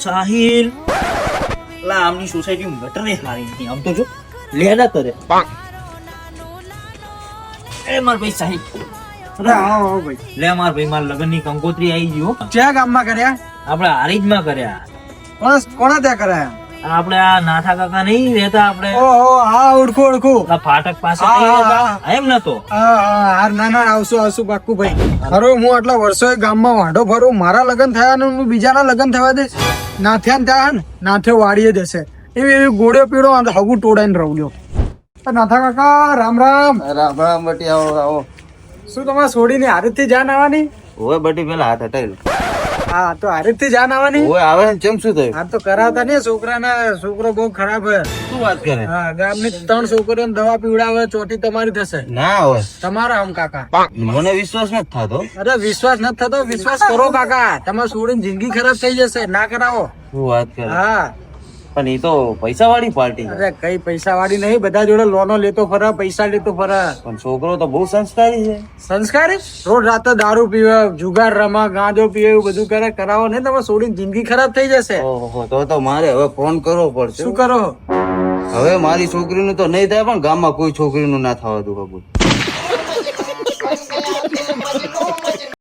સાહિલ લા આમની સોસાયટી ગટર ને હારી નથી આમ તો જો લેડા કરે એ માર ભાઈ સાહિલ આવો ભાઈ લે માર ભાઈ માર લગન ની કંકોત્રી આવી ગયો ક્યાં ગામમાં કર્યા? આપણે હારીજ માં કર્યા કોના ત્યાં કરાયા? આપણે આ નાથા કાકા નહીં રહેતા આપણે ઓહો હા ઓળખું આ ફાટક પાસે હા, નહીં હા, રહેતા? હા. એમ નતો હા ના ના આવશું પાક્કું ભાઈ. ખરો હું આટલા વર્ષોએ ગામમાં વાંઢો ફરું, મારા લગ્ન થયા ને હું બીજાના લગ્ન થવા દઈશ? નાથ્યા ને ત્યાં ને નાથે વાડીએ જશે એવી એવી ગોળ્યો પીળો હગું ટોડાઈને રહું લ્યો. નાથા કાકા રામ રામ. રામ રામ બટી આવો આવો. શું તમારે છોડીને હારેથી જાન આવવાની? ઓય બટી પેલા હાથ હટાવી લો. હા તો હારેથી જાન આવવાની? ઓય આવે ને ચમ શું થયું? હા તો કરાવતા ને છોકરો બહુ ખરાબ હે. શું વાત કરે? હા ગામની 3 છોકરીઓને દવા પીવડાવે ચોથી તમારી થશે. ના હોય તમારા આમ કાકા. મને વિશ્વાસ નથી થતો. અરે વિશ્વાસ નથી થતો, વિશ્વાસ કરો કાકા. તમારે છોડીને જિંદગી ખરાબ થઈ જશે, ના કરાવો. શું વાત કરે? હા પણ એ તો પૈસા વાળી પાર્ટી છે. અરે કઈ પૈસા વાળી નહીં, બધા જોડે લોનો લેતો ફરે, પૈસા લેતો ફરે. પણ છોકરો તો બહુ સંસ્કારી છે. સંસ્કારી રોજ રાતે દારૂ પીવે, જુગાર રમા, ગાંજો પીવે, એવું બધું કરે. કરાવો ને તમારે છોડીને જિંદગી ખરાબ થઈ જશે. ઓહો તો મારે હવે ફોન કરવો પડશે. શું કરો? હવે મારી છોકરીનું તો નહીં થાય પણ ગામમાં કોઈ છોકરીનું ના થવા દઉં કબૂલ.